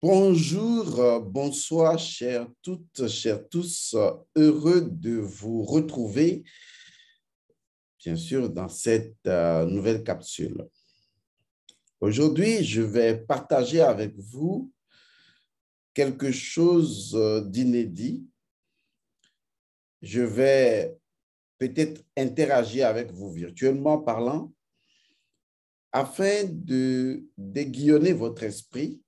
Bonjour, bonsoir, chers toutes, chers tous. Heureux de vous retrouver, bien sûr, dans cette nouvelle capsule. Aujourd'hui, je vais partager avec vous quelque chose d'inédit. Je vais peut-être interagir avec vous virtuellement parlant afin d'aiguillonner votre esprit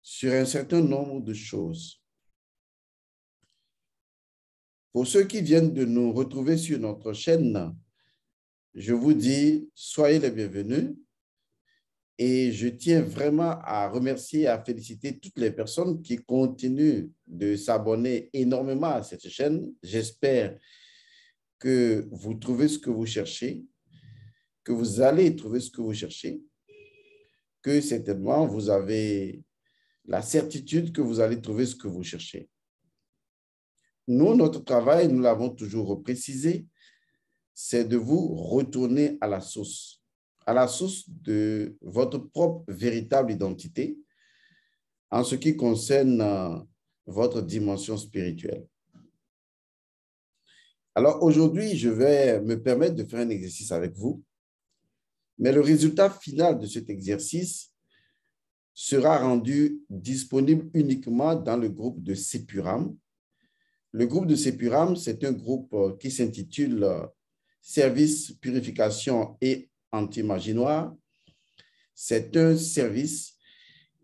sur un certain nombre de choses. Pour ceux qui viennent de nous retrouver sur notre chaîne, je vous dis, soyez les bienvenus et je tiens vraiment à remercier et à féliciter toutes les personnes qui continuent de s'abonner énormément à cette chaîne. J'espère que vous trouvez ce que vous cherchez, que vous allez trouver ce que vous cherchez, que certainement vous avez la certitude que vous allez trouver ce que vous cherchez. Nous, notre travail, nous l'avons toujours précisé, c'est de vous retourner à la source de votre propre véritable identité en ce qui concerne votre dimension spirituelle. Alors aujourd'hui, je vais me permettre de faire un exercice avec vous, mais le résultat final de cet exercice sera rendu disponible uniquement dans le groupe de Sepuram. Le groupe de Sepuram, c'est un groupe qui s'intitule Service Purification et Anti-Magie-Noire. C'est un service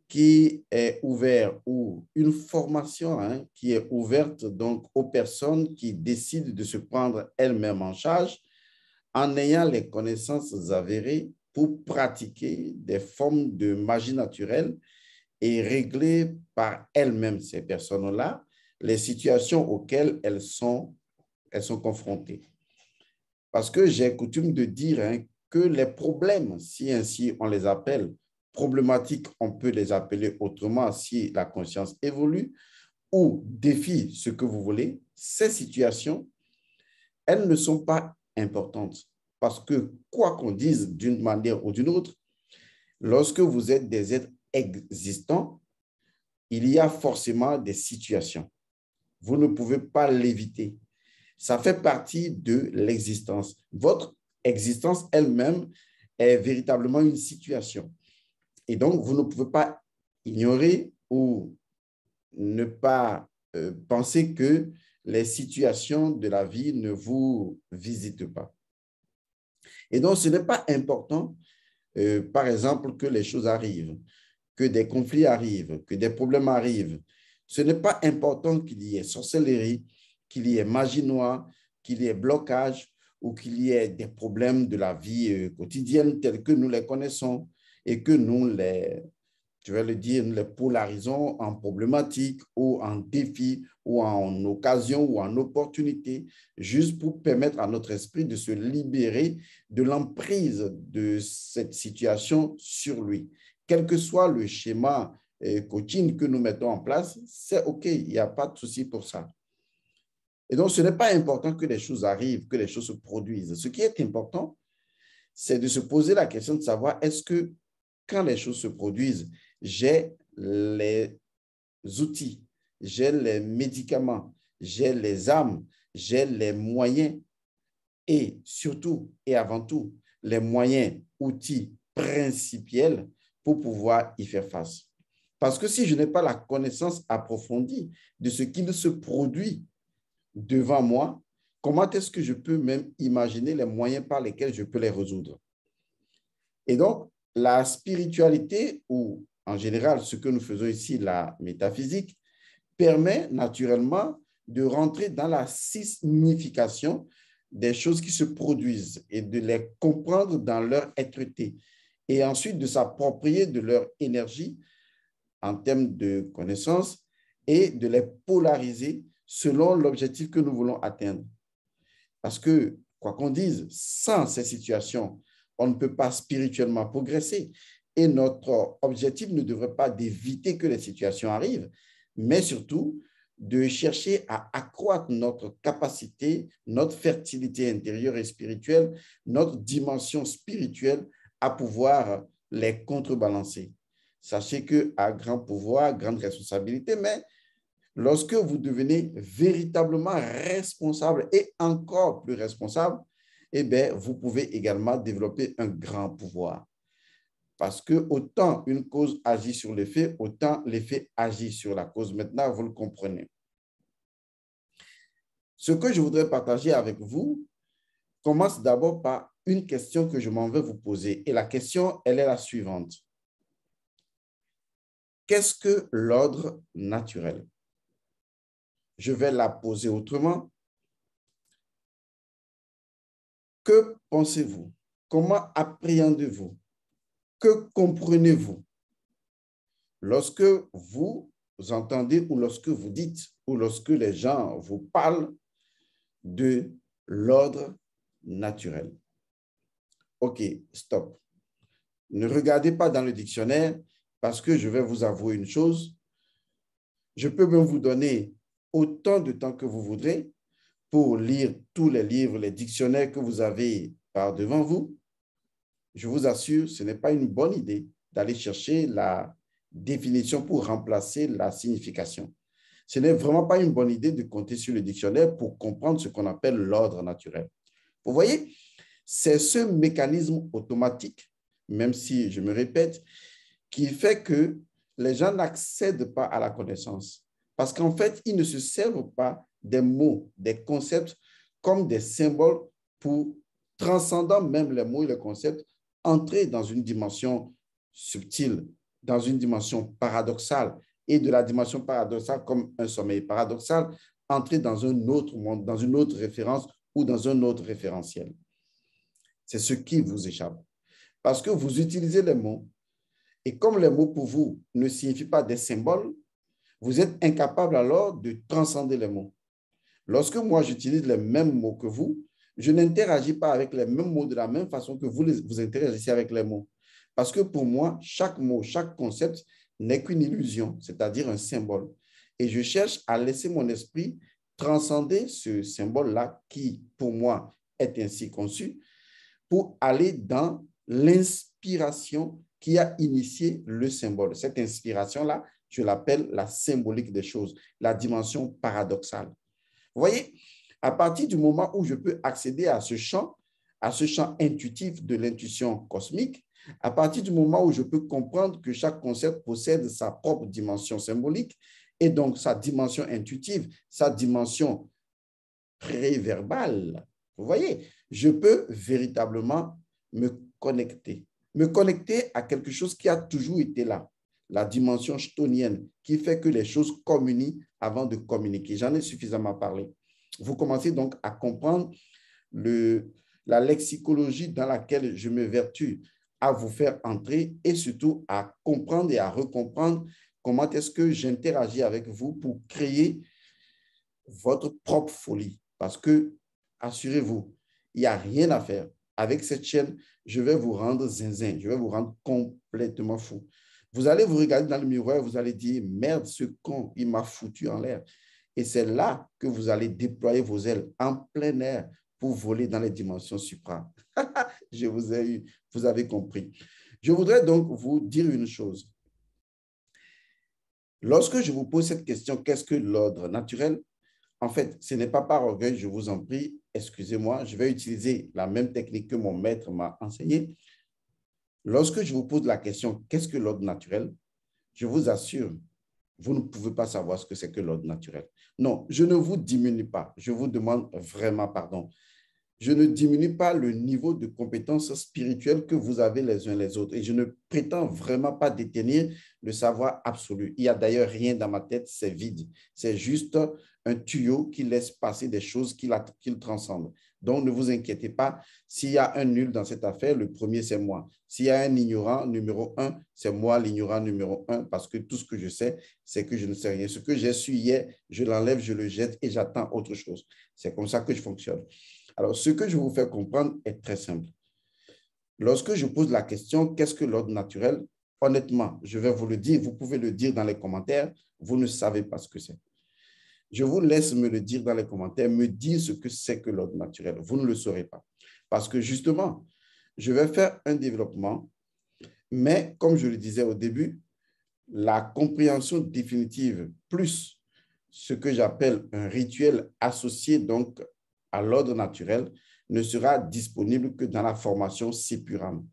qui est ouvert ou une formation qui est ouverte donc aux personnes qui décident de se prendre elles-mêmes en charge en ayant les connaissances avérées pour pratiquer des formes de magie naturelle et régler par elles-mêmes, ces personnes-là, les situations auxquelles elles sont confrontées. Parce que j'ai coutume de dire que les problèmes, si ainsi on les appelle, problématiques, on peut les appeler autrement si la conscience évolue, ou défis, ce que vous voulez, ces situations, elles ne sont pas importantes. Parce que quoi qu'on dise d'une manière ou d'une autre, lorsque vous êtes des êtres existants, il y a forcément des situations. Vous ne pouvez pas l'éviter. Ça fait partie de l'existence. Votre existence elle-même est véritablement une situation. Et donc, vous ne pouvez pas ignorer ou ne pas penser que les situations de la vie ne vous visitent pas. Et donc, ce n'est pas important, par exemple, que les choses arrivent, que des conflits arrivent, que des problèmes arrivent. Ce n'est pas important qu'il y ait sorcellerie, qu'il y ait magie noire, qu'il y ait blocage ou qu'il y ait des problèmes de la vie quotidienne tels que nous les connaissons et que nous les polarisons en problématiques ou en défis ou en occasions ou en opportunités, juste pour permettre à notre esprit de se libérer de l'emprise de cette situation sur lui. Quel que soit le schéma coaching que nous mettons en place, c'est OK, il n'y a pas de souci pour ça. Et donc, ce n'est pas important que les choses arrivent, que les choses se produisent. Ce qui est important, c'est de se poser la question de savoir est-ce que quand les choses se produisent, j'ai les outils, j'ai les médicaments, j'ai les armes, j'ai les moyens et surtout et avant tout, les moyens, outils principiels pour pouvoir y faire face. Parce que si je n'ai pas la connaissance approfondie de ce qu'il se produit devant moi, comment est-ce que je peux même imaginer les moyens par lesquels je peux les résoudre? Et donc, la spiritualité, ou en général ce que nous faisons ici, la métaphysique, permet naturellement de rentrer dans la signification des choses qui se produisent et de les comprendre dans leur êtreté et ensuite de s'approprier de leur énergie en termes de connaissances et de les polariser selon l'objectif que nous voulons atteindre. Parce que, quoi qu'on dise, sans ces situations, on ne peut pas spirituellement progresser. Et notre objectif ne devrait pas d'éviter que les situations arrivent, mais surtout de chercher à accroître notre capacité, notre fertilité intérieure et spirituelle, notre dimension spirituelle à pouvoir les contrebalancer. Sachez qu'à grand pouvoir, grande responsabilité, mais lorsque vous devenez véritablement responsable et encore plus responsable, eh bien, vous pouvez également développer un grand pouvoir. Parce que autant une cause agit sur l'effet, autant l'effet agit sur la cause. Maintenant, vous le comprenez. Ce que je voudrais partager avec vous commence d'abord par une question que je m'en vais vous poser. Et la question, elle est la suivante. Qu'est-ce que l'ordre naturel? Je vais la poser autrement. Que pensez-vous? Comment appréhendez-vous? Que comprenez-vous lorsque vous entendez ou lorsque vous dites ou lorsque les gens vous parlent de l'ordre naturel? OK, stop. Ne regardez pas dans le dictionnaire parce que je vais vous avouer une chose. Je peux même vous donner autant de temps que vous voudrez pour lire tous les livres, les dictionnaires que vous avez par devant vous. Je vous assure, ce n'est pas une bonne idée d'aller chercher la définition pour remplacer la signification. Ce n'est vraiment pas une bonne idée de compter sur le dictionnaire pour comprendre ce qu'on appelle l'ordre naturel. Vous voyez, c'est ce mécanisme automatique, même si je me répète, qui fait que les gens n'accèdent pas à la connaissance. Parce qu'en fait, ils ne se servent pas des mots, des concepts comme des symboles pour, transcendant même les mots et les concepts, entrer dans une dimension subtile, dans une dimension paradoxale, et de la dimension paradoxale comme un sommeil paradoxal, entrer dans un autre monde, dans une autre référence ou dans un autre référentiel. C'est ce qui vous échappe. Parce que vous utilisez les mots, et comme les mots pour vous ne signifient pas des symboles, vous êtes incapable alors de transcender les mots. Lorsque moi j'utilise les mêmes mots que vous, je n'interagis pas avec les mêmes mots de la même façon que vous interagissez avec les mots. Parce que pour moi, chaque mot, chaque concept n'est qu'une illusion, c'est-à-dire un symbole. Et je cherche à laisser mon esprit transcender ce symbole-là qui, pour moi, est ainsi conçu, pour aller dans l'inspiration qui a initié le symbole. Cette inspiration-là, je l'appelle la symbolique des choses, la dimension paradoxale. Vous voyez, à partir du moment où je peux accéder à ce champ intuitif de l'intuition cosmique, à partir du moment où je peux comprendre que chaque concept possède sa propre dimension symbolique et donc sa dimension intuitive, sa dimension préverbale, vous voyez, je peux véritablement me connecter à quelque chose qui a toujours été là, la dimension chtonienne, qui fait que les choses communient avant de communiquer. J'en ai suffisamment parlé. Vous commencez donc à comprendre la lexicologie dans laquelle je me vertue à vous faire entrer et surtout à comprendre et à recomprendre comment est-ce que j'interagis avec vous pour créer votre propre folie. Parce que, assurez-vous, il n'y a rien à faire. Avec cette chaîne, je vais vous rendre zinzin, je vais vous rendre complètement fou. Vous allez vous regarder dans le miroir et vous allez dire, merde, ce con, il m'a foutu en l'air. Et c'est là que vous allez déployer vos ailes en plein air pour voler dans les dimensions supra. Je vous ai eu, vous avez compris. Je voudrais donc vous dire une chose. Lorsque je vous pose cette question, qu'est-ce que l'ordre naturel? En fait, ce n'est pas par orgueil, je vous en prie, excusez-moi, je vais utiliser la même technique que mon maître m'a enseignée. Lorsque je vous pose la question, qu'est-ce que l'ordre naturel? Je vous assure, vous ne pouvez pas savoir ce que c'est que l'ordre naturel. Non, je ne vous diminue pas, je vous demande vraiment pardon. Je ne diminue pas le niveau de compétences spirituelles que vous avez les uns les autres et je ne prétends vraiment pas détenir le savoir absolu. Il n'y a d'ailleurs rien dans ma tête, c'est vide. C'est juste un tuyau qui laisse passer des choses qu'il transcende. Donc, ne vous inquiétez pas. S'il y a un nul dans cette affaire, le premier, c'est moi. S'il y a un ignorant numéro 1, c'est moi l'ignorant numéro 1 parce que tout ce que je sais, c'est que je ne sais rien. Ce que j'ai su hier, je l'enlève, je le jette et j'attends autre chose. C'est comme ça que je fonctionne. Alors, ce que je vous fais comprendre est très simple. Lorsque je pose la question, qu'est-ce que l'ordre naturel? Honnêtement, je vais vous le dire, vous pouvez le dire dans les commentaires, vous ne savez pas ce que c'est. Je vous laisse me le dire dans les commentaires, me dire ce que c'est que l'ordre naturel. Vous ne le saurez pas. Parce que justement, je vais faire un développement, mais comme je le disais au début, la compréhension définitive plus ce que j'appelle un rituel associé donc à l'ordre naturel ne sera disponible que dans la formation Sepuram.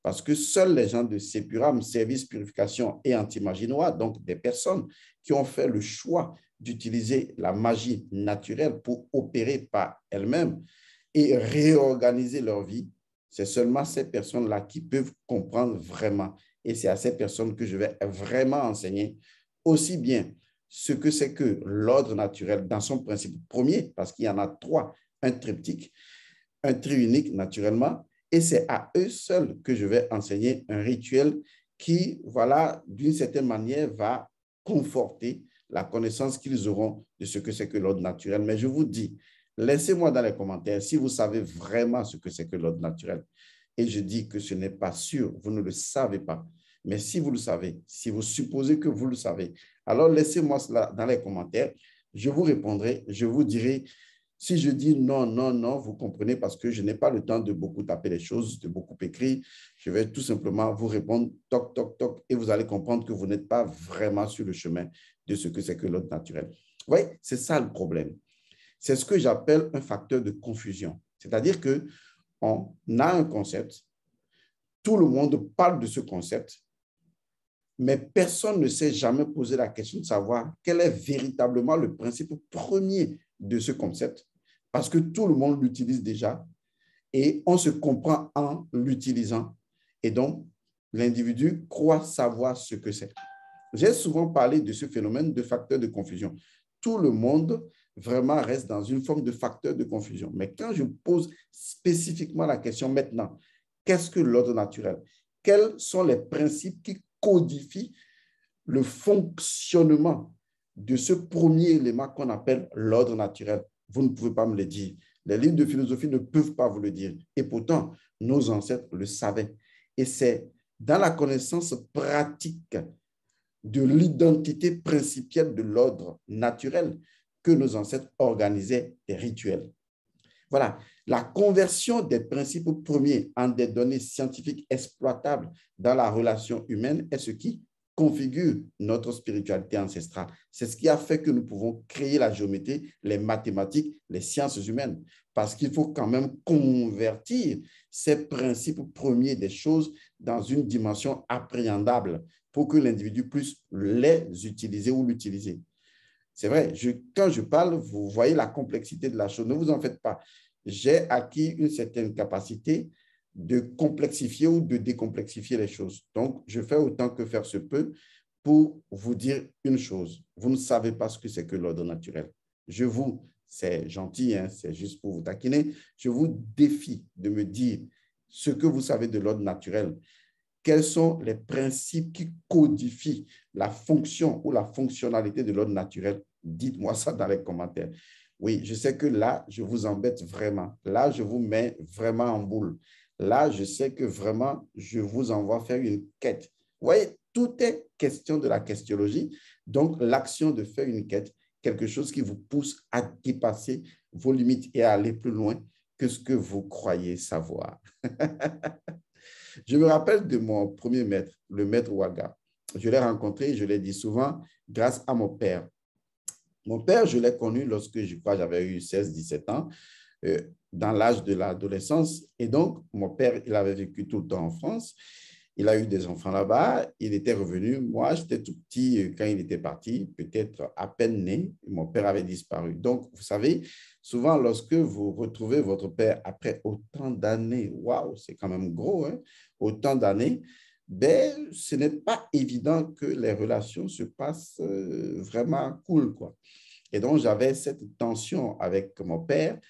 Parce que seuls les gens de Sepuram, Service Purification et Anti-Maginois, donc des personnes qui ont fait le choix d'utiliser la magie naturelle pour opérer par elles-mêmes et réorganiser leur vie, c'est seulement ces personnes-là qui peuvent comprendre vraiment. Et c'est à ces personnes que je vais vraiment enseigner aussi bien ce que c'est que l'ordre naturel dans son principe premier, parce qu'il y en a trois, un triptyque, un triunique naturellement, et c'est à eux seuls que je vais enseigner un rituel qui, voilà, d'une certaine manière, va conforter la connaissance qu'ils auront de ce que c'est que l'ordre naturel. Mais je vous dis, laissez-moi dans les commentaires si vous savez vraiment ce que c'est que l'ordre naturel. Et je dis que ce n'est pas sûr, vous ne le savez pas. Mais si vous le savez, si vous supposez que vous le savez, alors laissez-moi cela dans les commentaires. Je vous répondrai, je vous dirai. Si je dis non, non, non, vous comprenez parce que je n'ai pas le temps de beaucoup taper les choses, de beaucoup écrire. Je vais tout simplement vous répondre toc, toc, toc et vous allez comprendre que vous n'êtes pas vraiment sur le chemin de ce que c'est que l'ordre naturel. Vous voyez, c'est ça le problème. C'est ce que j'appelle un facteur de confusion. C'est-à-dire qu'on a un concept, tout le monde parle de ce concept, mais personne ne s'est jamais posé la question de savoir quel est véritablement le principe premier de ce concept, parce que tout le monde l'utilise déjà et on se comprend en l'utilisant. Et donc, l'individu croit savoir ce que c'est. J'ai souvent parlé de ce phénomène de facteur de confusion. Tout le monde vraiment reste dans une forme de facteur de confusion. Mais quand je pose spécifiquement la question maintenant, qu'est-ce que l'ordre naturel? Quels sont les principes qui codifient le fonctionnement de ce premier élément qu'on appelle l'ordre naturel? Vous ne pouvez pas me le dire. Les livres de philosophie ne peuvent pas vous le dire. Et pourtant, nos ancêtres le savaient. Et c'est dans la connaissance pratique de l'identité principielle de l'ordre naturel que nos ancêtres organisaient des rituels. Voilà, la conversion des principes premiers en des données scientifiques exploitables dans la relation humaine est ce qui configure notre spiritualité ancestrale. C'est ce qui a fait que nous pouvons créer la géométrie, les mathématiques, les sciences humaines, parce qu'il faut quand même convertir ces principes premiers des choses dans une dimension appréhendable pour que l'individu puisse les utiliser ou l'utiliser. C'est vrai, quand je parle, vous voyez la complexité de la chose. Ne vous en faites pas. J'ai acquis une certaine capacité de complexifier ou de décomplexifier les choses. Donc, je fais autant que faire se peut pour vous dire une chose. Vous ne savez pas ce que c'est que l'ordre naturel. C'est gentil, hein, c'est juste pour vous taquiner, je vous défie de me dire ce que vous savez de l'ordre naturel. Quels sont les principes qui codifient la fonction ou la fonctionnalité de l'ordre naturel? Dites-moi ça dans les commentaires. Oui, je sais que là, je vous embête vraiment. Là, je vous mets vraiment en boule. Là, je sais que vraiment, je vous envoie faire une quête. Vous voyez, tout est question de la questiologie. Donc, l'action de faire une quête, quelque chose qui vous pousse à dépasser vos limites et à aller plus loin que ce que vous croyez savoir. Je me rappelle de mon premier maître, le maître Waga. Je l'ai rencontré, je l'ai dit souvent, grâce à mon père. Mon père, je l'ai connu lorsque je crois j'avais eu 16-17 ans, dans l'âge de l'adolescence. Et donc, mon père, il avait vécu tout le temps en France. Il a eu des enfants là-bas. Il était revenu. Moi, j'étais tout petit quand il était parti, peut-être à peine né. Mon père avait disparu. Donc, vous savez, souvent, lorsque vous retrouvez votre père après autant d'années, waouh, c'est quand même gros, hein, autant d'années, ben, ce n'est pas évident que les relations se passent vraiment cool, quoi. Et donc, j'avais cette tension avec mon père,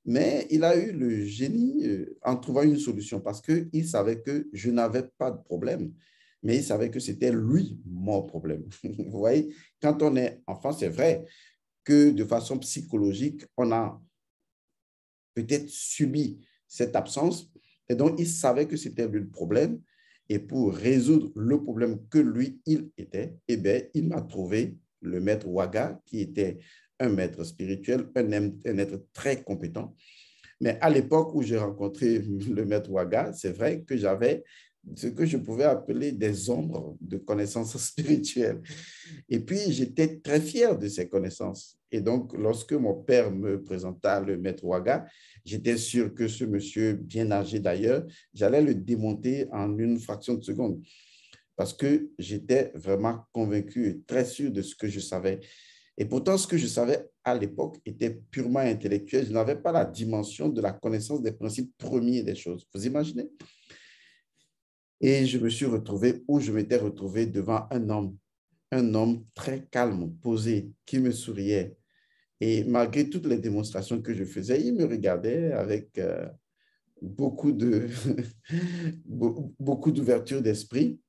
mais il a eu le génie en trouvant une solution parce qu'il savait que je n'avais pas de problème, mais il savait que c'était lui mon problème. Vous voyez, quand on est enfant, c'est vrai que de façon psychologique, on a peut-être subi cette absence et donc il savait que c'était lui le problème. Et pour résoudre le problème que lui, il était, eh bien, il m'a trouvé le maître Waga, qui était un maître spirituel, un être très compétent. Mais à l'époque où j'ai rencontré le maître Waga, c'est vrai que j'avais ce que je pouvais appeler des ombres de connaissances spirituelles. Et puis, j'étais très fier de ces connaissances. Et donc, lorsque mon père me présenta le maître Ouaga, j'étais sûr que ce monsieur, bien âgé d'ailleurs, j'allais le démonter en une fraction de seconde parce que j'étais vraiment convaincu et très sûr de ce que je savais. Et pourtant, ce que je savais à l'époque était purement intellectuel. Je n'avais pas la dimension de la connaissance des principes premiers des choses. Vous imaginez? Et je me suis retrouvé où je m'étais retrouvé devant un homme très calme, posé, qui me souriait. Et malgré toutes les démonstrations que je faisais, il me regardait avec beaucoup de beaucoup d'ouverture d'esprit,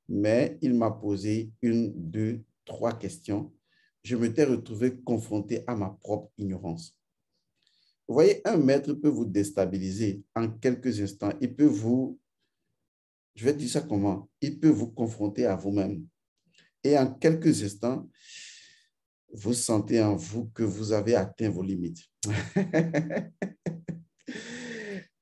mais il m'a posé une, deux, trois questions. Je m'étais retrouvé confronté à ma propre ignorance. Vous voyez, un maître peut vous déstabiliser en quelques instants. Il peut vous, je vais dire ça comment, il peut vous confronter à vous-même. Et en quelques instants, vous sentez en vous que vous avez atteint vos limites.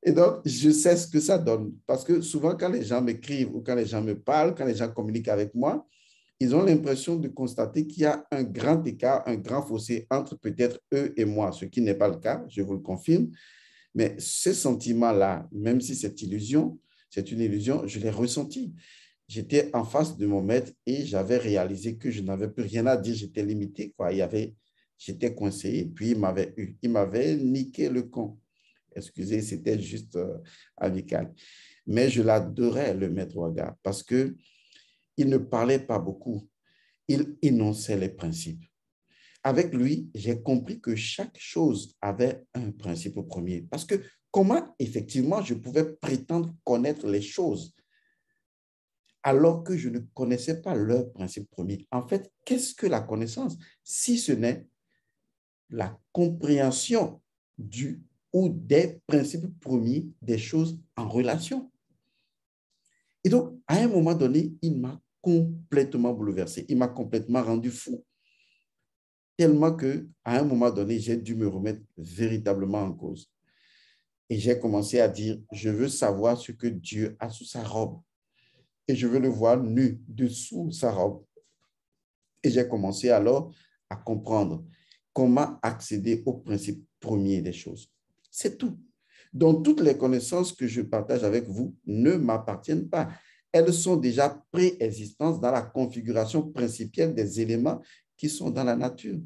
Et donc, je sais ce que ça donne. Parce que souvent, quand les gens m'écrivent ou quand les gens me parlent, quand les gens communiquent avec moi, ils ont l'impression de constater qu'il y a un grand écart, un grand fossé entre peut-être eux et moi, ce qui n'est pas le cas, je vous le confirme. Mais ce sentiment-là, même si c'est une illusion, je l'ai ressenti. J'étais en face de mon maître et j'avais réalisé que je n'avais plus rien à dire, j'étais limité, quoi. J'étais coincé et puis il m'avait niqué le con. Excusez, c'était juste amical. Mais je l'adorais, le maître Ouaga, parce qu'il ne parlait pas beaucoup. Il énonçait les principes. Avec lui, j'ai compris que chaque chose avait un principe premier. Parce que comment, effectivement, je pouvais prétendre connaître les choses alors que je ne connaissais pas leur principe premier? En fait, qu'est-ce que la connaissance, si ce n'est la compréhension du ou des principes premiers des choses en relation? Et donc, à un moment donné, il m'a complètement bouleversé. Il m'a complètement rendu fou. Tellement qu'à un moment donné, j'ai dû me remettre véritablement en cause. Et j'ai commencé à dire, je veux savoir ce que Dieu a sous sa robe. Et je veux le voir nu dessous sa robe. Et j'ai commencé alors à comprendre comment accéder au principe premier des choses. C'est tout. Donc, toutes les connaissances que je partage avec vous ne m'appartiennent pas. Elles sont déjà préexistantes dans la configuration principielle des éléments qui sont dans la nature.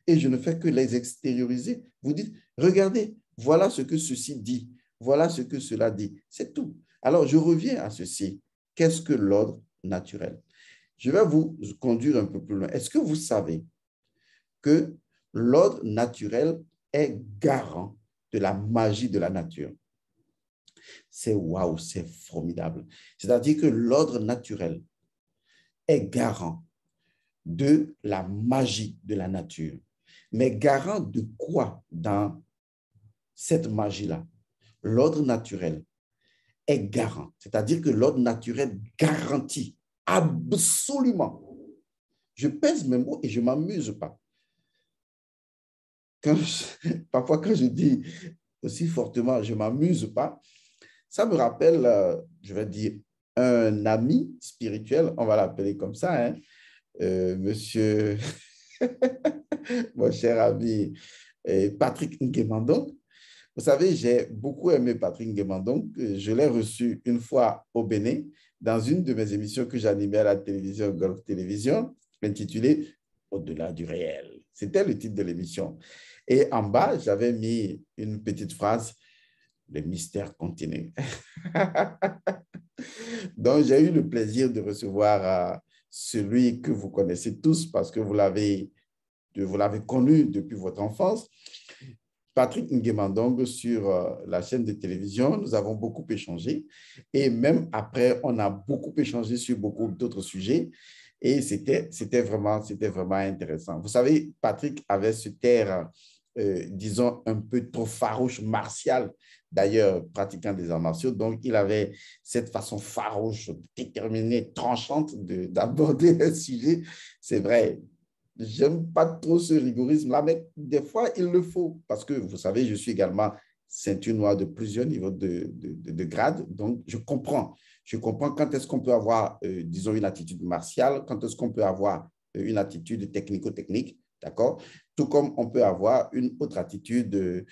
Et je ne fais que les extérioriser. Vous dites, regardez, voilà ce que ceci dit, voilà ce que cela dit. C'est tout. Alors, je reviens à ceci. Qu'est-ce que l'ordre naturel? Je vais vous conduire un peu plus loin. Est-ce que vous savez que l'ordre naturel est garant de la magie de la nature? C'est waouh, c'est formidable. C'est-à-dire que l'ordre naturel est garant de la magie de la nature. Mais garant de quoi dans cette magie-là? L'ordre naturel est garant. C'est-à-dire que l'ordre naturel garantit absolument. Je pèse mes mots et je ne m'amuse pas. Parfois, quand je dis aussi fortement, je ne m'amuse pas, ça me rappelle, je vais dire, un ami spirituel, on va l'appeler comme ça, hein, monsieur, mon cher ami Patrick Nguemandong. Vous savez, j'ai beaucoup aimé Patrick Nguemandong. Je l'ai reçu une fois au Bénin dans une de mes émissions que j'animais à la télévision Golf Télévision, intitulée Au-delà du réel. C'était le titre de l'émission. Et en bas, j'avais mis une petite phrase, le mystère continue. Donc, j'ai eu le plaisir de recevoir celui que vous connaissez tous parce que vous l'avez connu depuis votre enfance, Patrick Nguemandong, sur la chaîne de télévision. Nous avons beaucoup échangé et même après, on a beaucoup échangé sur beaucoup d'autres sujets et c'était vraiment intéressant. Vous savez, Patrick avait ce air, disons, un peu trop farouche, martial, d'ailleurs pratiquant des arts martiaux. Donc, il avait cette façon farouche, déterminée, tranchante d'aborder un sujet. C'est vrai. J'aime pas trop ce rigorisme-là, mais des fois, il le faut. Parce que, vous savez, je suis également ceinture noire de plusieurs niveaux de grade. Donc, je comprends. Je comprends quand est-ce qu'on peut avoir, disons, une attitude martiale, quand est-ce qu'on peut avoir une attitude technico-technique, d'accord? Tout comme on peut avoir une autre attitude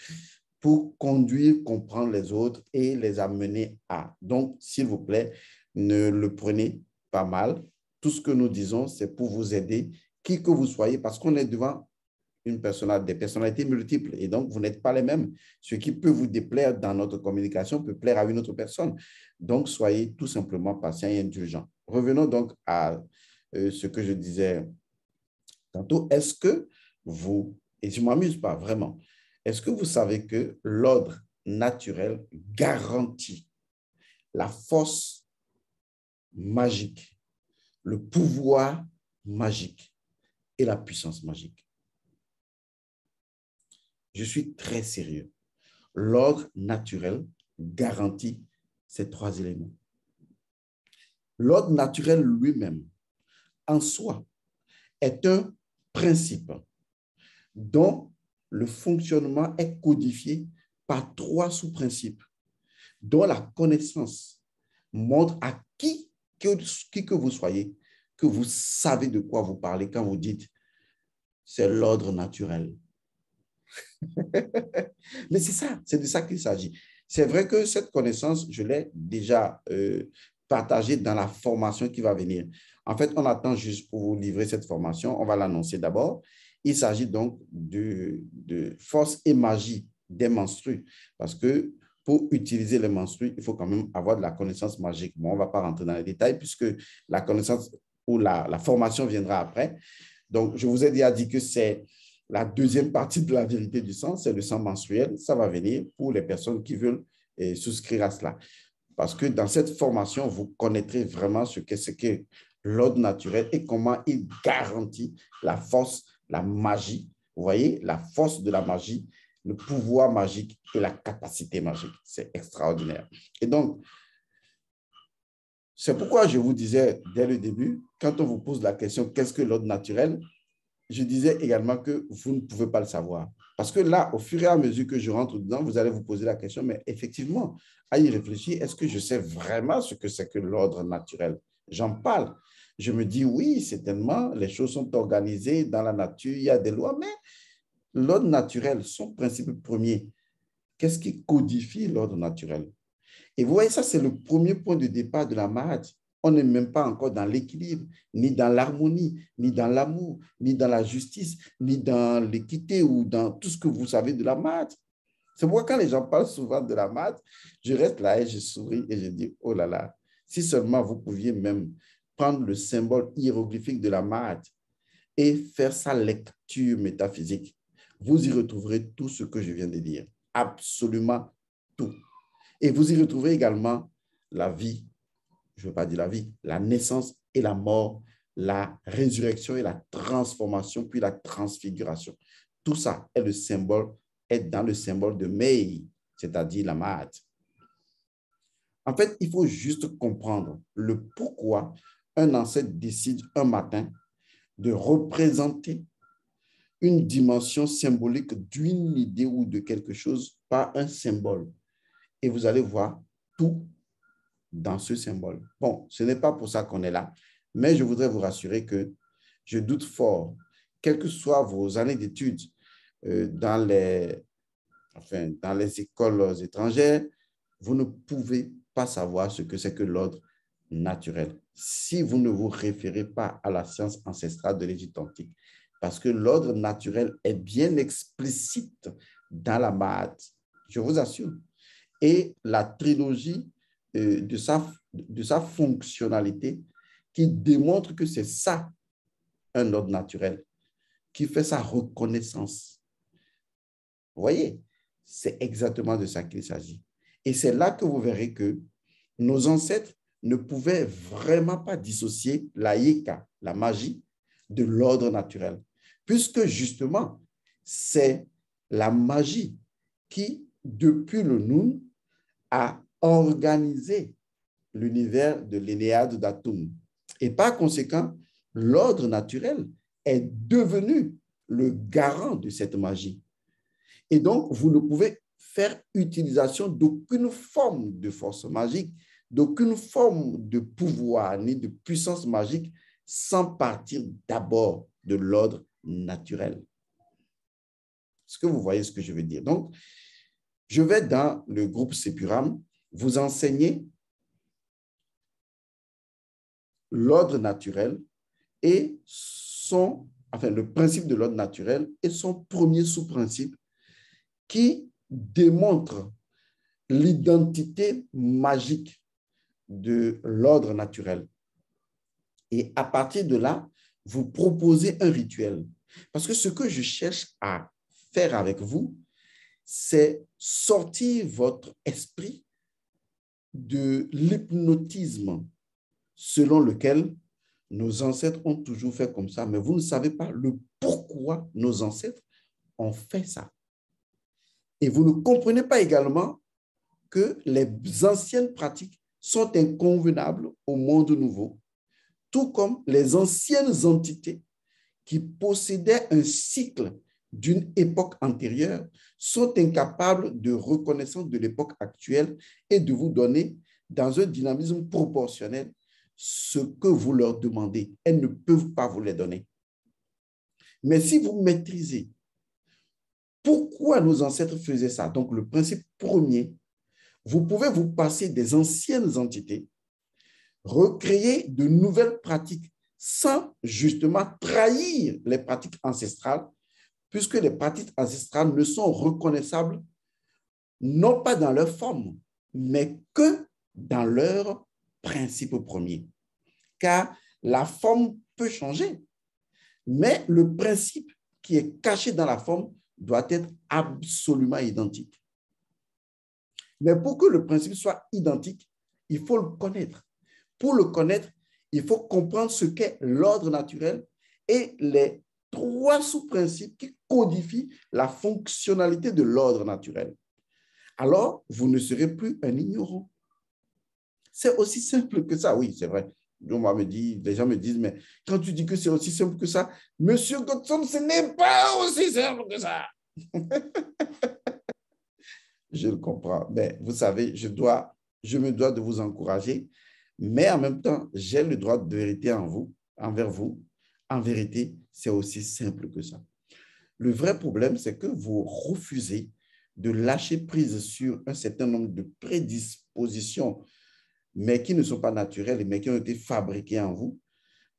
pour conduire, comprendre les autres et les amener à. Donc, s'il vous plaît, ne le prenez pas mal. Tout ce que nous disons, c'est pour vous aider, qui que vous soyez, parce qu'on est devant des personnalités multiples et donc vous n'êtes pas les mêmes. Ce qui peut vous déplaire dans notre communication peut plaire à une autre personne. Donc, soyez tout simplement patient et indulgent. Revenons donc à ce que je disais tantôt. Est-ce que vous, et je ne m'amuse pas vraiment, est-ce que vous savez que l'ordre naturel garantit la force magique, le pouvoir magique et la puissance magique? Je suis très sérieux. L'ordre naturel garantit ces trois éléments. L'ordre naturel lui-même, en soi, est un principe dont le fonctionnement est codifié par trois sous-principes, dont la connaissance montre à qui que vous soyez, que vous savez de quoi vous parlez quand vous dites « c'est l'ordre naturel ». Mais c'est ça, c'est de ça qu'il s'agit. C'est vrai que cette connaissance, je l'ai déjà partagée dans la formation qui va venir. En fait, on attend juste pour vous livrer cette formation. On va l'annoncer d'abord. Il s'agit donc de force et magie des menstrues. Parce que pour utiliser les menstrues, il faut quand même avoir de la connaissance magique. Bon, on ne va pas rentrer dans les détails puisque la connaissance ou la formation viendra après. Donc, je vous ai déjà dit que c'est la deuxième partie de la vérité du sang, c'est le sang menstruel. Ça va venir pour les personnes qui veulent souscrire à cela. Parce que dans cette formation, vous connaîtrez vraiment ce qu'est l'ordre naturel et comment il garantit la force, la magie. Vous voyez, la force de la magie, le pouvoir magique et la capacité magique. C'est extraordinaire. Et donc, c'est pourquoi je vous disais dès le début, quand on vous pose la question, qu'est-ce que l'ordre naturel? Je disais également que vous ne pouvez pas le savoir. Parce que là, au fur et à mesure que je rentre dedans, vous allez vous poser la question, mais effectivement, à y réfléchir, est-ce que je sais vraiment ce que c'est que l'ordre naturel? J'en parle. Je me dis, oui, certainement, les choses sont organisées dans la nature, il y a des lois, mais l'ordre naturel, son principe premier, qu'est-ce qui codifie l'ordre naturel? Et vous voyez, ça, c'est le premier point de départ de la maths. On n'est même pas encore dans l'équilibre, ni dans l'harmonie, ni dans l'amour, ni dans la justice, ni dans l'équité ou dans tout ce que vous savez de la maths. C'est pourquoi quand les gens parlent souvent de la maths, je reste là et je souris et je dis, oh là là, si seulement vous pouviez même prendre le symbole hiéroglyphique de la maths et faire sa lecture métaphysique, vous y retrouverez tout ce que je viens de dire. Absolument tout. Et vous y retrouverez également la vie, je ne veux pas dire la vie, la naissance et la mort, la résurrection et la transformation, puis la transfiguration. Tout ça est dans le symbole de Mei, c'est-à-dire la Maat. En fait, il faut juste comprendre le pourquoi un ancêtre décide un matin de représenter une dimension symbolique d'une idée ou de quelque chose par un symbole. Et vous allez voir tout dans ce symbole. Bon, ce n'est pas pour ça qu'on est là, mais je voudrais vous rassurer que je doute fort, quelles que soient vos années d'études dans les écoles étrangères, vous ne pouvez pas savoir ce que c'est que l'ordre naturel si vous ne vous référez pas à la science ancestrale de l'Égypte antique. Parce que l'ordre naturel est bien explicite dans la Maat, je vous assure. Et la trilogie de sa fonctionnalité qui démontre que c'est ça, un ordre naturel, qui fait sa reconnaissance. Vous voyez, c'est exactement de ça qu'il s'agit. Et c'est là que vous verrez que nos ancêtres ne pouvaient vraiment pas dissocier la yeka, la magie, de l'ordre naturel, puisque justement, c'est la magie qui, depuis le Noun, a organisé l'univers de l'Énéade d'Atum. Et par conséquent, l'ordre naturel est devenu le garant de cette magie. Et donc, vous ne pouvez faire utilisation d'aucune forme de force magique, d'aucune forme de pouvoir ni de puissance magique sans partir d'abord de l'ordre naturel. Est-ce que vous voyez ce que je veux dire? Donc, je vais dans le groupe Sepuram vous enseigner l'ordre naturel et le principe de l'ordre naturel et son premier sous-principe qui démontre l'identité magique de l'ordre naturel. Et à partir de là, vous proposez un rituel. Parce que ce que je cherche à faire avec vous, c'est sortir votre esprit de l'hypnotisme selon lequel nos ancêtres ont toujours fait comme ça, mais vous ne savez pas le pourquoi nos ancêtres ont fait ça. Et vous ne comprenez pas également que les anciennes pratiques sont inconvenables au monde nouveau, tout comme les anciennes entités qui possédaient un cycle d'une époque antérieure sont incapables de reconnaissance de l'époque actuelle et de vous donner, dans un dynamisme proportionnel, ce que vous leur demandez. Elles ne peuvent pas vous les donner. Mais si vous maîtrisez pourquoi nos ancêtres faisaient ça, donc le principe premier, vous pouvez vous passer des anciennes entités, recréer de nouvelles pratiques sans justement trahir les pratiques ancestrales, puisque les pratiques ancestrales ne sont reconnaissables non pas dans leur forme, mais que dans leur principe premier. Car la forme peut changer, mais le principe qui est caché dans la forme doit être absolument identique. Mais pour que le principe soit identique, il faut le connaître. Pour le connaître, il faut comprendre ce qu'est l'ordre naturel et les 3 sous-principes qui codifient la fonctionnalité de l'ordre naturel. Alors, vous ne serez plus un ignorant. C'est aussi simple que ça. Oui, c'est vrai. Les gens me disent, mais quand tu dis que c'est aussi simple que ça, Monsieur Godson, ce n'est pas aussi simple que ça. Je le comprends. Mais vous savez, je me dois de vous encourager, mais en même temps, j'ai le droit de vérité envers vous. En vérité, c'est aussi simple que ça. Le vrai problème, c'est que vous refusez de lâcher prise sur un certain nombre de prédispositions, mais qui ne sont pas naturelles, mais qui ont été fabriquées en vous.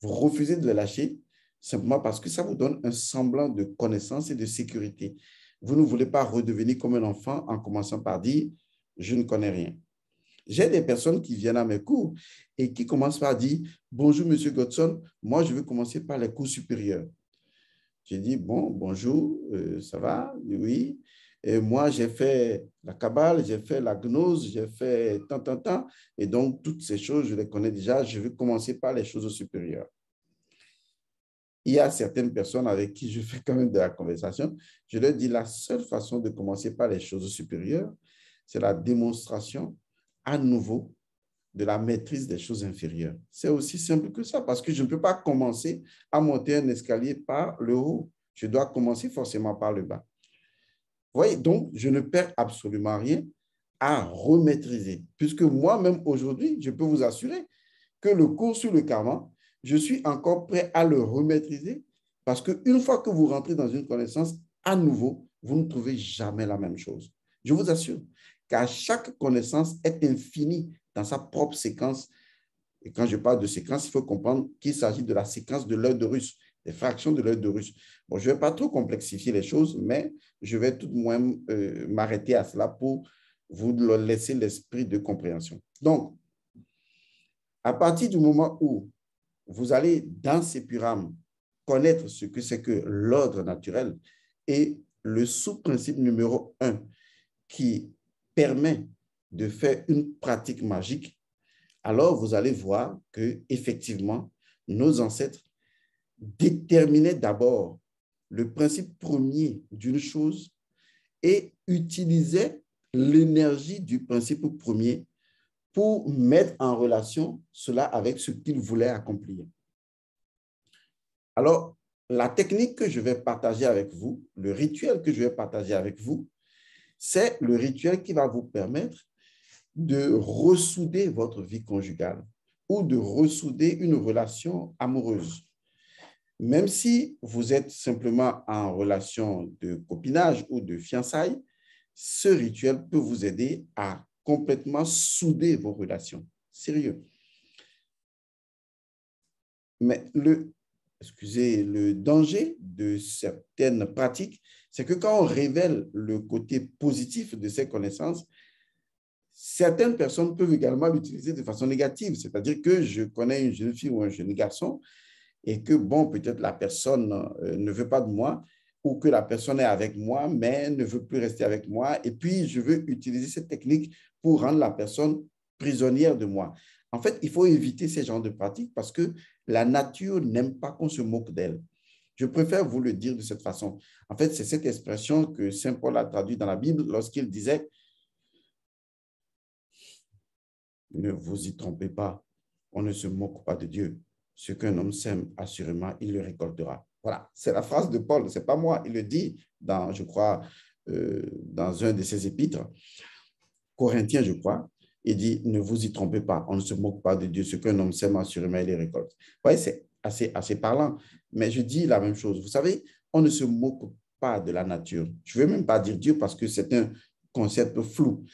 Vous refusez de les lâcher simplement parce que ça vous donne un semblant de connaissance et de sécurité. Vous ne voulez pas redevenir comme un enfant en commençant par dire « je ne connais rien ». J'ai des personnes qui viennent à mes cours et qui commencent par dire « bonjour, Monsieur Godson, moi, je veux commencer par les cours supérieurs ». J'ai dit « bon, bonjour, ça va? Oui. Et moi, j'ai fait la Kabbale, j'ai fait la gnose, j'ai fait tant. Et donc, toutes ces choses, je les connais déjà. Je veux commencer par les choses supérieures. » Il y a certaines personnes avec qui je fais quand même de la conversation. Je leur dis la seule façon de commencer par les choses supérieures, c'est la démonstration à nouveau de la maîtrise des choses inférieures. C'est aussi simple que ça, parce que je ne peux pas commencer à monter un escalier par le haut. Je dois commencer forcément par le bas. Vous voyez, donc, je ne perds absolument rien à remaîtriser, puisque moi-même aujourd'hui, je peux vous assurer que le cours sur le karma, je suis encore prêt à le remaîtriser, parce qu'une fois que vous rentrez dans une connaissance, à nouveau, vous ne trouvez jamais la même chose. Je vous assure qu'à chaque connaissance est infinie dans sa propre séquence. Et quand je parle de séquence, il faut comprendre qu'il s'agit de la séquence de l'heure de Russe, des fractions de l'heure de Russe. Bon, je ne vais pas trop complexifier les choses, mais je vais tout de même m'arrêter à cela pour vous laisser l'esprit de compréhension. Donc, à partir du moment où vous allez, dans ces pyramides, connaître ce que c'est que l'ordre naturel et le sous-principe numéro 1 qui permet de faire une pratique magique, alors vous allez voir que effectivement, nos ancêtres déterminaient d'abord le principe premier d'une chose et utilisaient l'énergie du principe premier pour mettre en relation cela avec ce qu'ils voulaient accomplir. Alors, la technique que je vais partager avec vous, le rituel que je vais partager avec vous, C'est le rituel qui va vous permettre de ressouder votre vie conjugale ou de ressouder une relation amoureuse. Même si vous êtes simplement en relation de copinage ou de fiançailles, ce rituel peut vous aider à complètement souder vos relations. Sérieux. Mais le danger de certaines pratiques, c'est que quand on révèle le côté positif de ces connaissances, certaines personnes peuvent également l'utiliser de façon négative. C'est-à-dire que je connais une jeune fille ou un jeune garçon et que, bon, peut-être la personne ne veut pas de moi ou que la personne est avec moi, mais ne veut plus rester avec moi. Et puis, je veux utiliser cette technique pour rendre la personne prisonnière de moi. En fait, il faut éviter ces genres de pratiques parce que la nature n'aime pas qu'on se moque d'elle. Je préfère vous le dire de cette façon. En fait, c'est cette expression que Saint Paul a traduite dans la Bible lorsqu'il disait « Ne vous y trompez pas, on ne se moque pas de Dieu. Ce qu'un homme sème, assurément, il le récoltera. » Voilà, c'est la phrase de Paul, ce n'est pas moi. Il le dit dans, je crois, dans un de ses épîtres, Corinthiens, je crois. Il dit, ne vous y trompez pas, on ne se moque pas de Dieu. Ce qu'un homme sème, assurément, il le récolte. Vous voyez, c'est assez parlant. Mais je dis la même chose. Vous savez, on ne se moque pas de la nature. Je ne veux même pas dire Dieu parce que c'est un concept flou.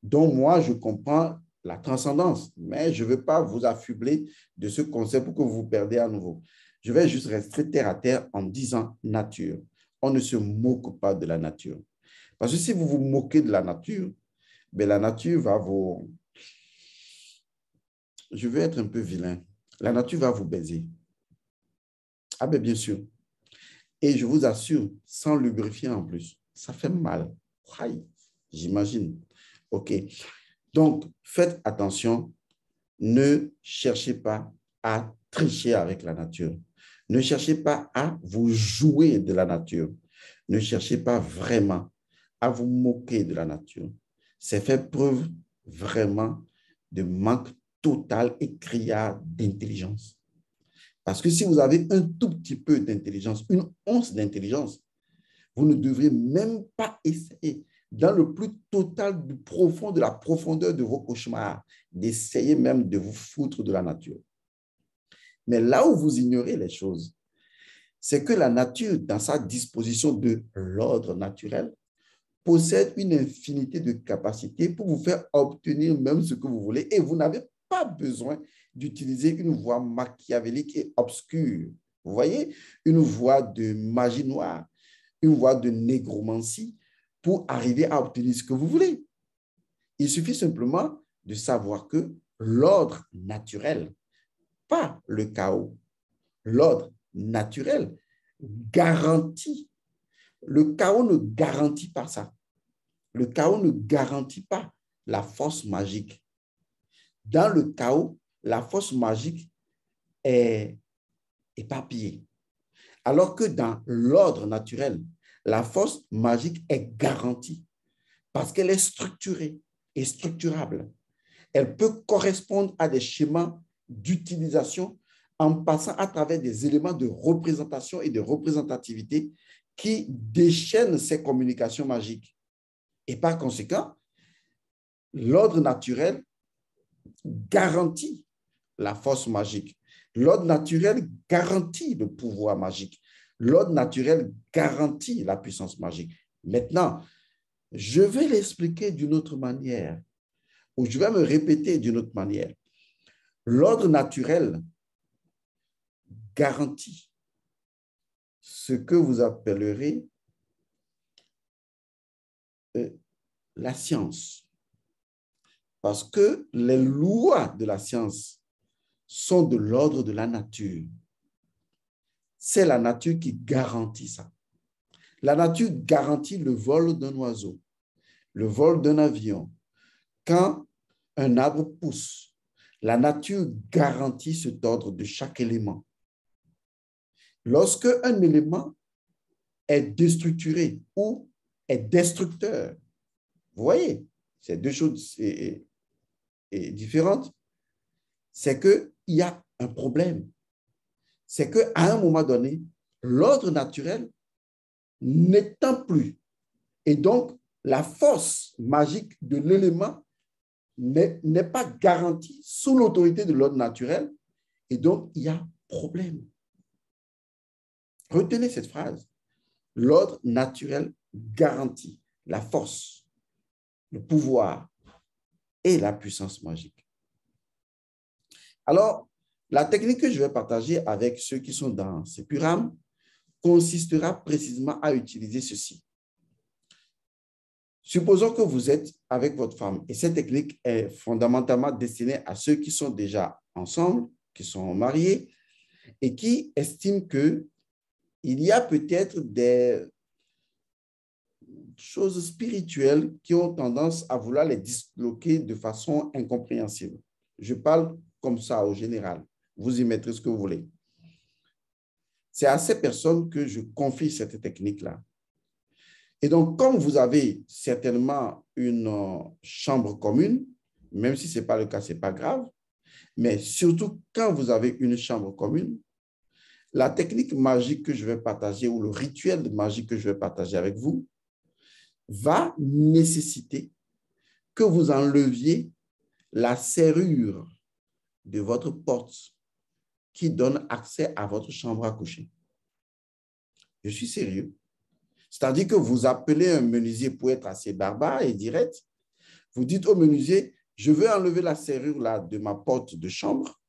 Donc, moi, je comprends la transcendance, mais je ne veux pas vous affubler de ce concept pour que vous vous perdez à nouveau. Je vais juste rester terre à terre en disant nature. On ne se moque pas de la nature. Parce que si vous vous moquez de la nature, ben la nature va vous... Je vais être un peu vilain. La nature va vous baiser. Ah ben bien sûr. Et je vous assure, sans lubrifiant en plus, ça fait mal. Aïe, j'imagine. OK. Donc, faites attention. Ne cherchez pas à tricher avec la nature. Ne cherchez pas à vous jouer de la nature. Ne cherchez pas vraiment à vous moquer de la nature. C'est faire preuve vraiment de manque total et criard d'intelligence. Parce que si vous avez un tout petit peu d'intelligence, une once d'intelligence, vous ne devriez même pas essayer, dans le plus total du profond de la profondeur de vos cauchemars, d'essayer même de vous foutre de la nature. Mais là où vous ignorez les choses, c'est que la nature, dans sa disposition de l'ordre naturel, possède une infinité de capacités pour vous faire obtenir même ce que vous voulez et vous n'avez pas besoin d'utiliser une voie machiavélique et obscure. Vous voyez, une voie de magie noire, une voie de négromancie pour arriver à obtenir ce que vous voulez. Il suffit simplement de savoir que l'ordre naturel, pas le chaos, l'ordre naturel garantit. Le chaos ne garantit pas ça. Le chaos ne garantit pas la force magique. Dans le chaos, la force magique est éparpillée. Alors que dans l'ordre naturel, la force magique est garantie parce qu'elle est structurée et structurable. Elle peut correspondre à des schémas d'utilisation en passant à travers des éléments de représentation et de représentativité qui déchaînent ces communications magiques. Et par conséquent, l'ordre naturel garantit la force magique. L'ordre naturel garantit le pouvoir magique. L'ordre naturel garantit la puissance magique. Maintenant, je vais l'expliquer d'une autre manière, ou je vais me répéter d'une autre manière. L'ordre naturel garantit ce que vous appellerez la science. Parce que les lois de la science sont de l'ordre de la nature. C'est la nature qui garantit ça. La nature garantit le vol d'un oiseau, le vol d'un avion. Quand un arbre pousse, la nature garantit cet ordre de chaque élément. Lorsque un élément est déstructuré ou est destructeur, vous voyez, c'est deux choses différentes, c'est qu'il y a un problème. C'est qu'à un moment donné, l'ordre naturel n'étant plus, et donc la force magique de l'élément n'est pas garantie sous l'autorité de l'ordre naturel et donc il y a problème. Retenez cette phrase. L'ordre naturel garantit la force, le pouvoir et la puissance magique. Alors, la technique que je vais partager avec ceux qui sont dans ces purames consistera précisément à utiliser ceci. Supposons que vous êtes avec votre femme et cette technique est fondamentalement destinée à ceux qui sont déjà ensemble, qui sont mariés et qui estiment qu'il y a peut-être des choses spirituelles qui ont tendance à vouloir les disloquer de façon incompréhensible. Je parle comme ça au général. Vous y mettrez ce que vous voulez. C'est à ces personnes que je confie cette technique-là. Et donc, comme vous avez certainement une chambre commune, même si ce n'est pas le cas, ce n'est pas grave, mais surtout quand vous avez une chambre commune, la technique magique que je vais partager ou le rituel magique que je vais partager avec vous va nécessiter que vous enleviez la serrure de votre porte qui donne accès à votre chambre à coucher. Je suis sérieux. C'est-à-dire que vous appelez un menuisier pour être assez barbare et direct. Vous dites au menuisier, je veux enlever la serrure là de ma porte de chambre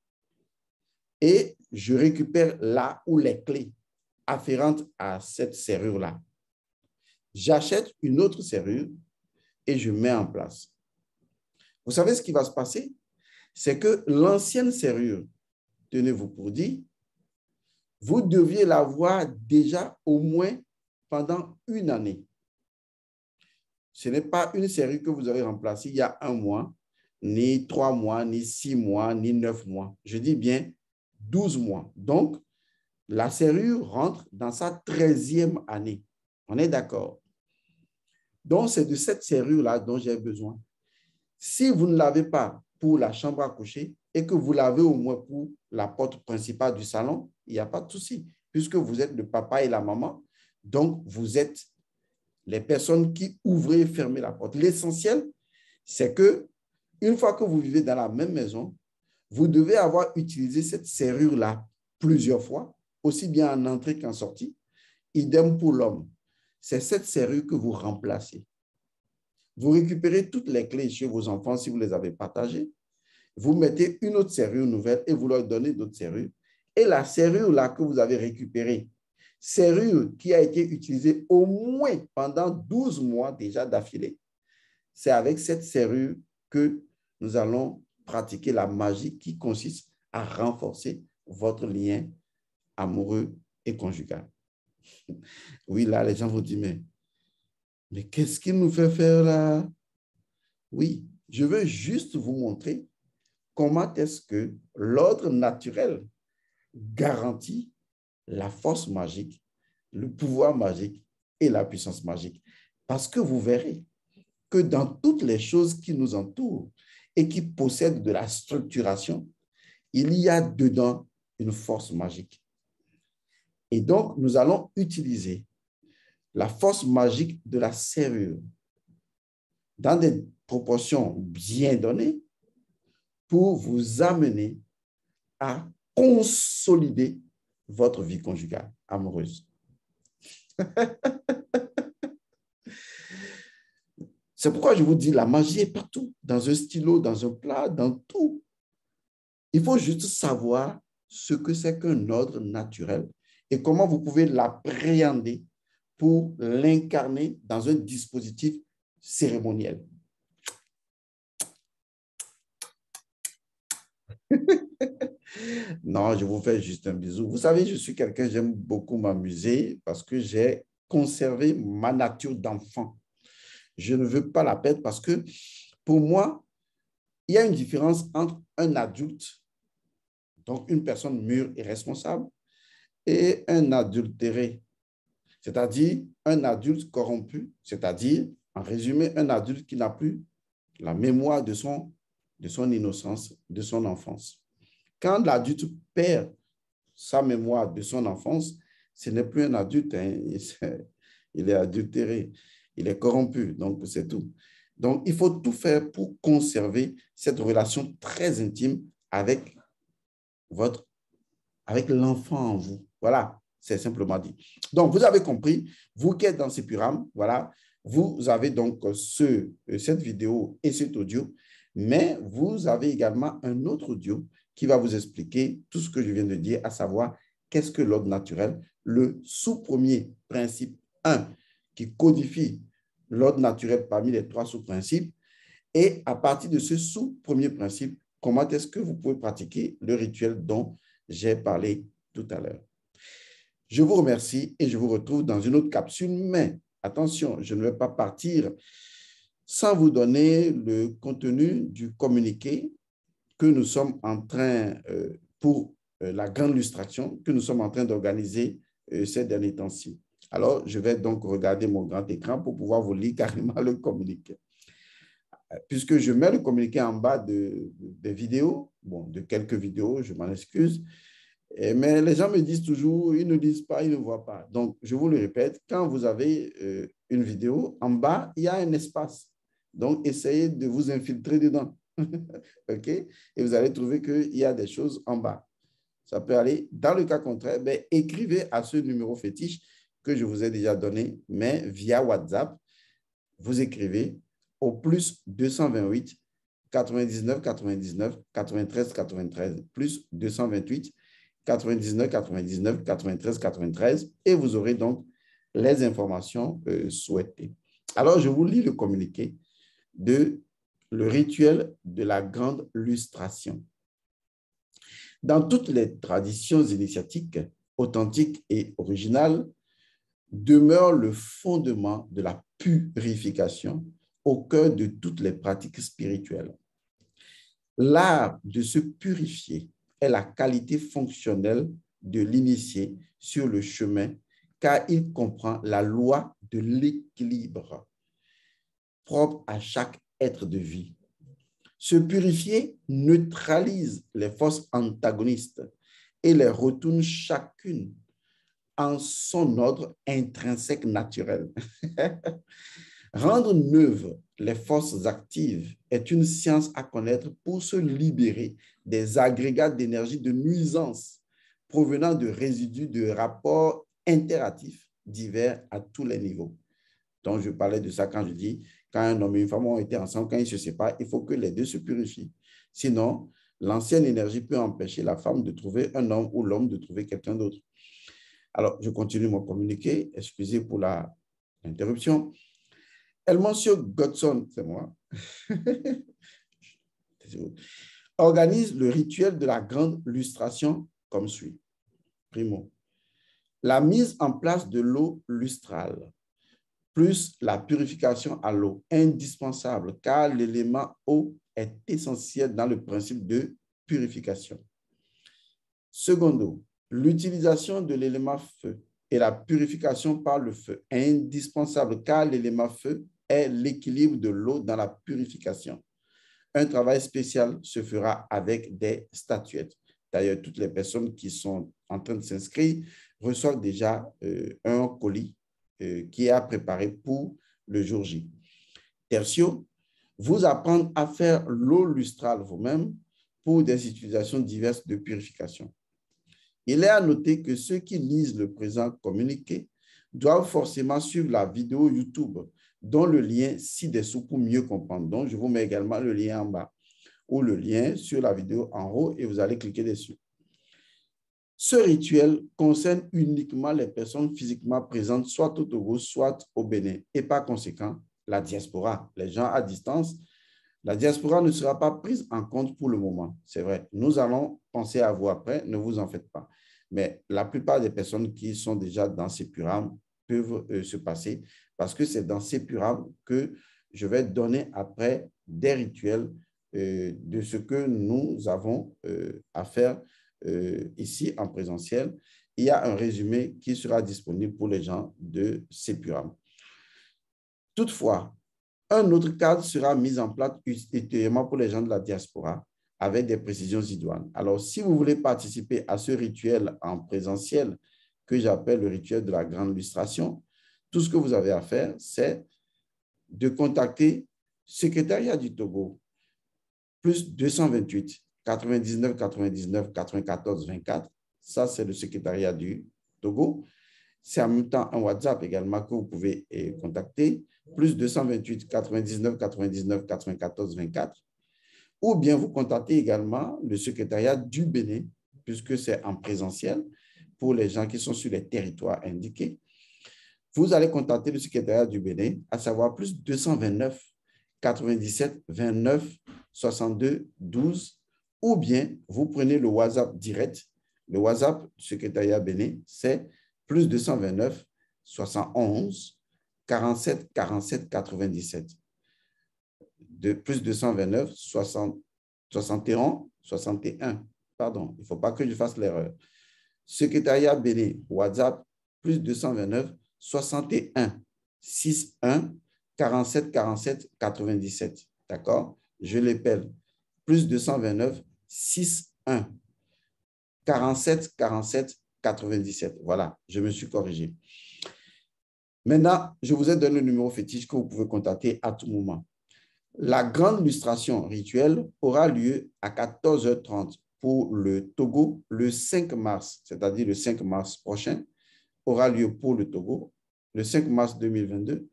et je récupère là où les clés afférentes à cette serrure-là. J'achète une autre serrure et je mets en place. Vous savez ce qui va se passer? C'est que l'ancienne serrure, tenez-vous pour dire, vous deviez l'avoir déjà au moins pendant une année. Ce n'est pas une serrure que vous avez remplacée il y a 1 mois, ni 3 mois, ni 6 mois, ni 9 mois. Je dis bien 12 mois. Donc, la serrure rentre dans sa 13e année. On est d'accord? Donc, c'est de cette serrure-là dont j'ai besoin. Si vous ne l'avez pas pour la chambre à coucher et que vous l'avez au moins pour la porte principale du salon, il n'y a pas de souci, puisque vous êtes le papa et la maman. Donc, vous êtes les personnes qui ouvrent et ferment la porte. L'essentiel, c'est que une fois que vous vivez dans la même maison, vous devez avoir utilisé cette serrure-là plusieurs fois, aussi bien en entrée qu'en sortie. Idem pour l'homme. C'est cette serrure que vous remplacez. Vous récupérez toutes les clés chez vos enfants si vous les avez partagées. Vous mettez une autre serrure nouvelle et vous leur donnez d'autres serrures. Et la serrure-là que vous avez récupérée, serrure qui a été utilisée au moins pendant 12 mois déjà d'affilée, c'est avec cette serrure que nous allons pratiquer la magie qui consiste à renforcer votre lien amoureux et conjugal. Oui, là, les gens vont dire, mais qu'est-ce qu'il nous fait faire là? Oui, je veux juste vous montrer comment est-ce que l'ordre naturel garantit la force magique, le pouvoir magique et la puissance magique. Parce que vous verrez que dans toutes les choses qui nous entourent et qui possèdent de la structuration, il y a dedans une force magique. Et donc, nous allons utiliser la force magique de la serrure dans des proportions bien données pour vous amener à consolider votre vie conjugale amoureuse. C'est pourquoi je vous dis, la magie est partout, dans un stylo, dans un plat, dans tout. Il faut juste savoir ce que c'est qu'un ordre naturel et comment vous pouvez l'appréhender pour l'incarner dans un dispositif cérémoniel. Non, je vous fais juste un bisou. Vous savez, je suis quelqu'un, j'aime beaucoup m'amuser parce que j'ai conservé ma nature d'enfant. Je ne veux pas la perdre parce que pour moi, il y a une différence entre un adulte, donc une personne mûre et responsable, et un adultéré, c'est-à-dire un adulte corrompu, c'est-à-dire, en résumé, un adulte qui n'a plus la mémoire de son innocence, de son enfance. Quand l'adulte perd sa mémoire de son enfance, ce n'est plus un adulte, hein, il est adultéré. il est corrompu, donc c'est tout. Donc, il faut tout faire pour conserver cette relation très intime avec l'enfant en vous. Voilà, c'est simplement dit. Donc, vous avez compris, vous qui êtes dans ces pyramides, voilà, vous avez donc cette vidéo et cet audio, mais vous avez également un autre audio qui va vous expliquer tout ce que je viens de dire, à savoir qu'est-ce que l'ordre naturel, le sous-premier principe 1 qui codifie l'ordre naturel parmi les 3 sous-principes, et à partir de ce sous-premier principe, comment est-ce que vous pouvez pratiquer le rituel dont j'ai parlé tout à l'heure. Je vous remercie et je vous retrouve dans une autre capsule, mais attention, je ne vais pas partir sans vous donner le contenu du communiqué que nous sommes en train, pour la grande lustration, que nous sommes en train d'organiser ces derniers temps-ci. Alors, je vais donc regarder mon grand écran pour pouvoir vous lire carrément le communiqué. Puisque je mets le communiqué en bas des vidéos, bon, de quelques vidéos, je m'en excuse, mais les gens me disent toujours, ils ne lisent pas, ils ne voient pas. Donc, je vous le répète, quand vous avez une vidéo, en bas, il y a un espace. Donc, essayez de vous infiltrer dedans. OK? Et vous allez trouver qu'il y a des choses en bas. Ça peut aller. Dans le cas contraire, ben, écrivez à ce numéro fétiche que je vous ai déjà donné, mais via WhatsApp. Vous écrivez au plus 228 99 99 93 93 plus 228 99 99 93 93 et vous aurez donc les informations souhaitées. Alors, je vous lis le communiqué de le rituel de la grande lustration. Dans toutes les traditions initiatiques, authentiques et originales, demeure le fondement de la purification au cœur de toutes les pratiques spirituelles. L'art de se purifier est la qualité fonctionnelle de l'initié sur le chemin, car il comprend la loi de l'équilibre propre à chaque être de vie. Se purifier neutralise les forces antagonistes et les retourne chacune en son ordre intrinsèque naturel. Rendre neuves les forces actives est une science à connaître pour se libérer des agrégats d'énergie de nuisance provenant de résidus de rapports interactifs divers à tous les niveaux. Donc, je parlais de ça quand je dis, quand un homme et une femme ont été ensemble, quand ils se séparent, il faut que les deux se purifient. Sinon, l'ancienne énergie peut empêcher la femme de trouver un homme ou l'homme de trouver quelqu'un d'autre. Alors, je continue mon communiqué. Excusez pour l'interruption. Elmonsio Godson, c'est moi, organise le rituel de la grande lustration comme suit. Primo, la mise en place de l'eau lustrale, plus la purification à l'eau, indispensable car l'élément eau est essentiel dans le principe de purification. Secondo, l'utilisation de l'élément feu et la purification par le feu est indispensable car l'élément feu est l'équilibre de l'eau dans la purification. Un travail spécial se fera avec des statuettes. D'ailleurs, toutes les personnes qui sont en train de s'inscrire reçoivent déjà un colis qui est à préparer pour le jour J. Tertio, vous apprendre à faire l'eau lustrale vous-même pour des utilisations diverses de purification. Il est à noter que ceux qui lisent le présent communiqué doivent forcément suivre la vidéo YouTube, dont le lien ci-dessous pour mieux comprendre. Donc, je vous mets également le lien en bas ou le lien sur la vidéo en haut et vous allez cliquer dessus. Ce rituel concerne uniquement les personnes physiquement présentes, soit au Togo, soit au Bénin, et par conséquent, la diaspora, les gens à distance. La diaspora ne sera pas prise en compte pour le moment, c'est vrai. Nous allons penser à vous après, ne vous en faites pas. Mais la plupart des personnes qui sont déjà dans ces pyramides peuvent se passer parce que c'est dans ces pyramides que je vais donner après des rituels de ce que nous avons à faire ici en présentiel. Il y a un résumé qui sera disponible pour les gens de ces pyramides. Toutefois, un autre cadre sera mis en place ultérieurement pour les gens de la diaspora avec des précisions idoines. Alors, si vous voulez participer à ce rituel en présentiel que j'appelle le rituel de la grande lustration, tout ce que vous avez à faire, c'est de contacter Secrétariat du Togo, plus 228 99 99 94 24. Ça, c'est le Secrétariat du Togo. C'est en même temps un WhatsApp également que vous pouvez contacter, plus 228 99 99 94 24. Ou bien vous contactez également le Secrétariat du Bénin, puisque c'est en présentiel pour les gens qui sont sur les territoires indiqués. Vous allez contacter le Secrétariat du Bénin, à savoir plus 229 97 29 62 12, ou bien vous prenez le WhatsApp direct. Le WhatsApp du Secrétariat Bénin, c'est plus 229 71 47 47 97. De plus 229 61 61. Pardon, il ne faut pas que je fasse l'erreur. Secrétariat Bénin, WhatsApp, plus 229 61 61 47 47 97. D'accord? Je l'appelle, plus 229 61 47 47 97. Voilà, je me suis corrigé. Maintenant, je vous ai donné le numéro fétiche que vous pouvez contacter à tout moment. La grande lustration rituelle aura lieu à 14h30 pour le Togo le 5 mars, c'est-à-dire le 5 mars prochain, aura lieu pour le Togo, le 5 mars 2022.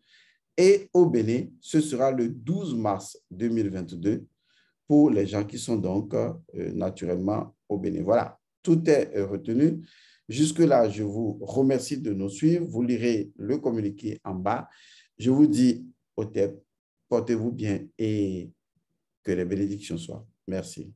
Et au Bénin, ce sera le 12 mars 2022 pour les gens qui sont donc naturellement au Bénin. Voilà, tout est retenu. Jusque-là, je vous remercie de nous suivre. Vous lirez le communiqué en bas. Je vous dis au TEP, portez-vous bien et que les bénédictions soient. Merci.